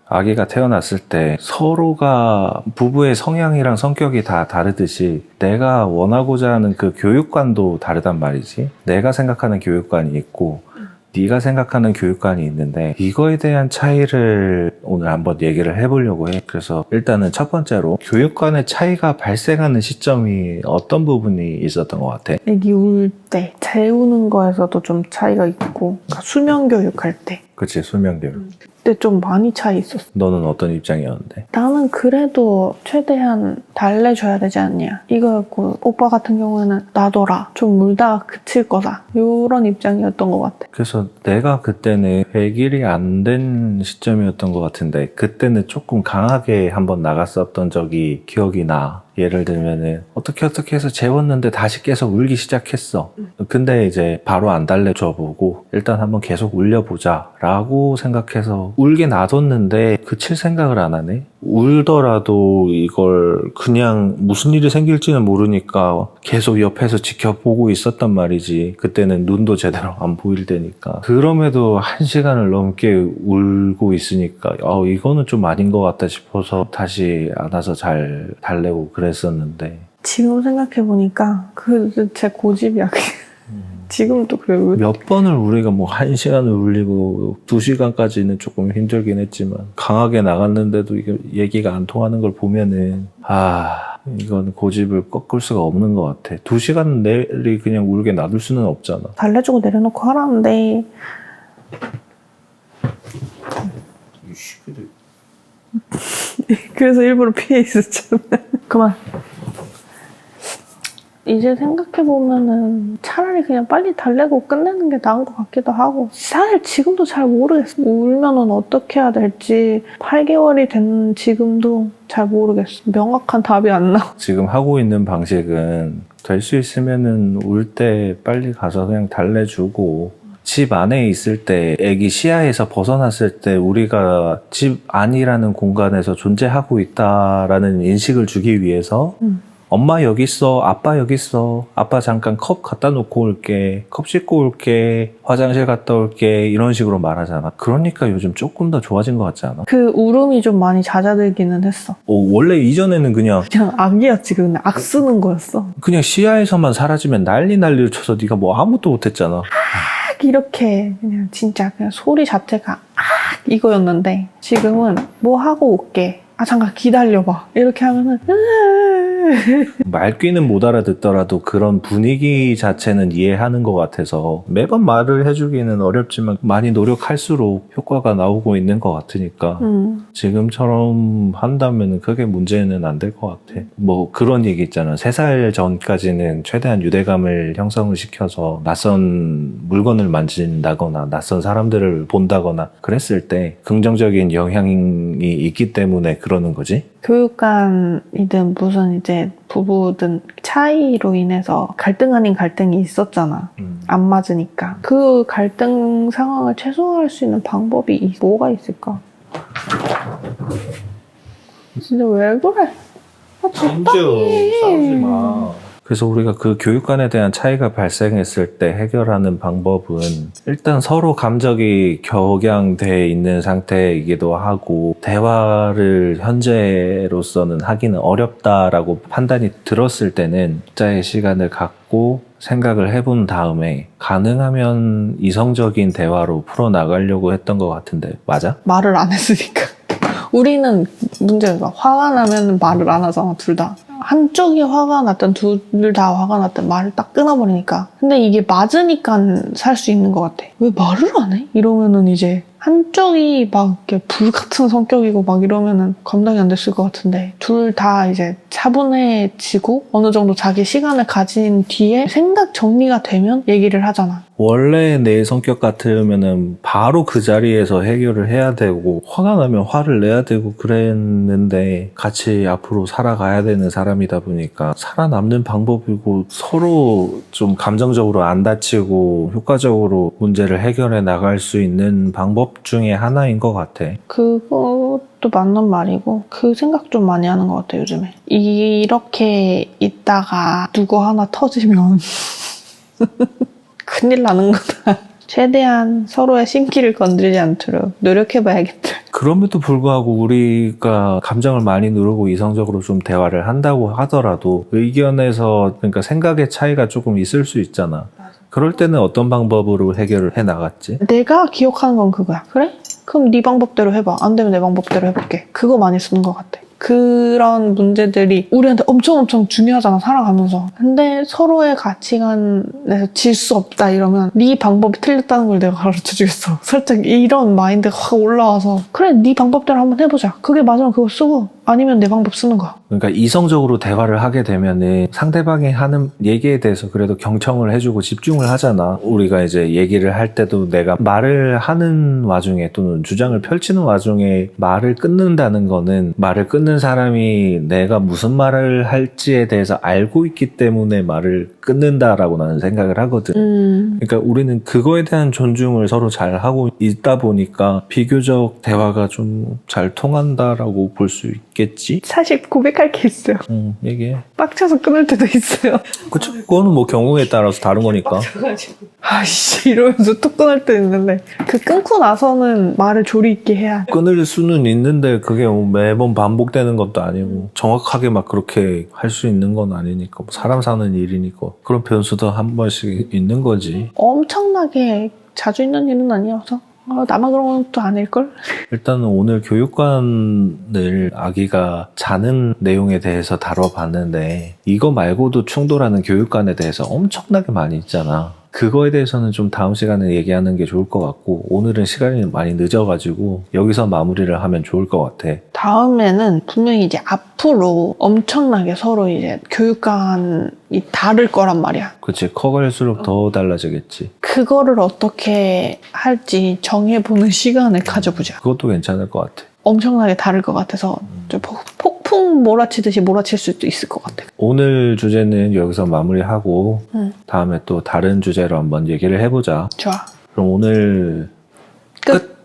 아기가 태어났을 때 서로가 부부의 성향이랑 성격이 다 다르듯이 내가 원하고자 하는 그 교육관도 다르단 말이지. 내가 생각하는 교육관이 있고 네가 생각하는 교육관이 있는데 이거에 대한 차이를 오늘 한번 얘기를 해보려고 해. 그래서 일단은 첫 번째로 교육관의 차이가 발생하는 시점이 어떤 부분이 있었던 것 같아? 애기 울 때 재우는 거에서도 좀 차이가 있고, 그러니까 수면 교육할 때 그치, 수면교육. 그때 좀 많이 차이 있었어. 너는 어떤 입장이었는데? 나는 그래도 최대한 달래줘야 되지 않냐 이거였고, 오빠 같은 경우에는 놔둬라, 좀 울다가 그칠 거다, 이런 입장이었던 것 같아. 그래서 내가 그때는 100일이 안 된 시점이었던 것 같은데 그때는 조금 강하게 한번 나갔었던 적이 기억이 나. 예를 들면은 어떻게 해서 재웠는데 다시 계속 울기 시작했어. 근데 이제 바로 안 달래줘 보고 일단 한번 계속 울려보자 라고 생각해서 울게 놔뒀는데 그칠 생각을 안 하네. 울더라도 이걸 그냥 무슨 일이 생길지는 모르니까 계속 옆에서 지켜보고 있었단 말이지. 그때는 눈도 제대로 안 보일 때니까. 그럼에도 1시간을 넘게 울고 있으니까 이거는 좀 아닌 것 같다 싶어서 다시 안아서 잘 달래고 그랬었는데, 지금 생각해보니까 그 제 고집이야. 지금도 그래요. 몇 번을 우리가 뭐 1시간을 울리고 2시간까지는 조금 힘들긴 했지만 강하게 나갔는데도 이게 얘기가 안 통하는 걸 보면은 이건 고집을 꺾을 수가 없는 것 같아. 2시간 내리 그냥 울게 놔둘 수는 없잖아. 달래주고 내려놓고 하라는데, 그래서 일부러 피해 있었잖아. 그만. 이제 생각해보면은 차라리 그냥 빨리 달래고 끝내는 게 나은 것 같기도 하고, 사실 지금도 잘 모르겠어. 울면은 어떻게 해야 될지 8개월이 된 지금도 잘 모르겠어. 명확한 답이 안 나와. 지금 하고 있는 방식은 될 수 있으면은 울 때 빨리 가서 그냥 달래주고, 집 안에 있을 때 애기 시야에서 벗어났을 때 우리가 집 안이라는 공간에서 존재하고 있다라는 인식을 주기 위해서 엄마 여기 있어, 아빠 여기 있어, 아빠 잠깐 컵 갖다 놓고 올게, 컵 씻고 올게, 화장실 갔다 올게, 이런 식으로 말하잖아. 그러니까 요즘 조금 더 좋아진 것 같지 않아? 그 울음이 좀 많이 잦아들기는 했어. 원래 이전에는 그냥 악이었지. 근데 악 쓰는 거였어. 그냥 시야에서만 사라지면 난리를 쳐서 네가 뭐 아무것도 못했잖아. 악 이렇게 그냥 진짜 그냥 소리 자체가 악 이거였는데, 지금은 뭐 하고 올게, 잠깐 기다려봐, 이렇게 하면은 말귀는 못 알아듣더라도 그런 분위기 자체는 이해하는 것 같아서 매번 말을 해주기는 어렵지만 많이 노력할수록 효과가 나오고 있는 것 같으니까 지금처럼 한다면 크게 문제는 안 될 것 같아. 뭐 그런 얘기 있잖아. 3살 전까지는 최대한 유대감을 형성을 시켜서 낯선 물건을 만진다거나 낯선 사람들을 본다거나 그랬을 때 긍정적인 영향이 있기 때문에 그러는 거지. 교육관이든 무슨 이제 부부든 차이로 인해서 갈등 아닌 갈등이 있었잖아. 안 맞으니까. 그 갈등 상황을 최소화할 수 있는 방법이 뭐가 있을까? 진짜 왜 그래? 적당히. 싸우지 마. 그래서 우리가 그 교육관에 대한 차이가 발생했을 때 해결하는 방법은 일단 서로 감정이 격양돼 있는 상태이기도 하고, 대화를 현재로서는 하기는 어렵다라고 판단이 들었을 때는 각자의 시간을 갖고 생각을 해본 다음에 가능하면 이성적인 대화로 풀어나가려고 했던 것 같은데 맞아? 말을 안 했으니까. 우리는 문제가 화가 나면 말을 안 하잖아, 둘 다. 한쪽이 화가 났든 둘 다 화가 났든 말을 딱 끊어버리니까. 근데 이게 맞으니까 살 수 있는 것 같아. 왜 말을 안 해? 이러면은 이제 한쪽이 막 이렇게 불 같은 성격이고 막 이러면은 감당이 안 됐을 것 같은데, 둘 다 이제 차분해지고 어느 정도 자기 시간을 가진 뒤에 생각 정리가 되면 얘기를 하잖아. 원래 내 성격 같으면은 바로 그 자리에서 해결을 해야 되고 화가 나면 화를 내야 되고 그랬는데, 같이 앞으로 살아가야 되는 사람이다 보니까 살아남는 방법이고 서로 좀 감정적으로 안 다치고 효과적으로 문제를 해결해 나갈 수 있는 방법 중에 하나인 것 같아. 그것도 맞는 말이고, 그 생각 좀 많이 하는 것 같아, 요즘에. 이렇게 있다가 누구 하나 터지면 큰일 나는 거다. 최대한 서로의 심기를 건드리지 않도록 노력해봐야겠다. 그럼에도 불구하고 우리가 감정을 많이 누르고 이성적으로 좀 대화를 한다고 하더라도 의견에서 그러니까 생각의 차이가 조금 있을 수 있잖아. 그럴 때는 어떤 방법으로 해결을 해 나갔지? 내가 기억하는 건 그거야. 그래? 그럼 네 방법대로 해봐. 안 되면 내 방법대로 해볼게. 그거 많이 쓰는 것 같아. 그런 문제들이 우리한테 엄청 중요하잖아, 살아가면서. 근데 서로의 가치관에서 질 수 없다 이러면 네 방법이 틀렸다는 걸 내가 가르쳐주겠어. 살짝 이런 마인드가 확 올라와서 그래, 네 방법대로 한번 해보자. 그게 맞으면 그거 쓰고 아니면 내 방법 쓰는 거야. 그러니까 이성적으로 대화를 하게 되면은 상대방이 하는 얘기에 대해서 그래도 경청을 해주고 집중을 하잖아. 우리가 이제 얘기를 할 때도 내가 말을 하는 와중에 또는 주장을 펼치는 와중에 말을 끊는다는 거는 말을 끊는 사람이 내가 무슨 말을 할지에 대해서 알고 있기 때문에 말을 끊는다라고 나는 생각을 하거든. 그러니까 우리는 그거에 대한 존중을 서로 잘 하고 있다 보니까 비교적 대화가 좀 잘 통한다라고 볼 수 있겠지? 사실 고백할 게 있어요. 얘기해. 빡쳐서 끊을 때도 있어요. 그쵸? 그거는 뭐 경우에 따라서 다른 거니까. 아이씨 이러면서 또 끊을 때 있는데 그 끊고 나서는 말을 조리 있게 해야 돼. 끊을 수는 있는데 그게 뭐 매번 반복되는 것도 아니고 정확하게 막 그렇게 할 수 있는 건 아니니까 뭐 사람 사는 일이니까 그런 변수도 한 번씩 있는 거지. 엄청나게 자주 있는 일은 아니어서 나만 그런 것도 아닐걸? 일단은 오늘 교육관을 아기가 자는 내용에 대해서 다뤄봤는데 이거 말고도 충돌하는 교육관에 대해서 엄청나게 많이 있잖아. 그거에 대해서는 좀 다음 시간에 얘기하는 게 좋을 것 같고 오늘은 시간이 많이 늦어가지고 여기서 마무리를 하면 좋을 것 같아. 다음에는 분명히 이제 앞으로 엄청나게 서로 이제 교육관이 다를 거란 말이야. 그치, 커갈수록 더 달라지겠지. 그거를 어떻게 할지 정해보는 시간을 가져보자. 그것도 괜찮을 것 같아. 엄청나게 다를 것 같아서 좀 폭풍 몰아치듯이 몰아칠 수도 있을 것 같아. 오늘 주제는 여기서 마무리하고 다음에 또 다른 주제로 한번 얘기를 해보자. 좋아. 그럼 오늘 끝.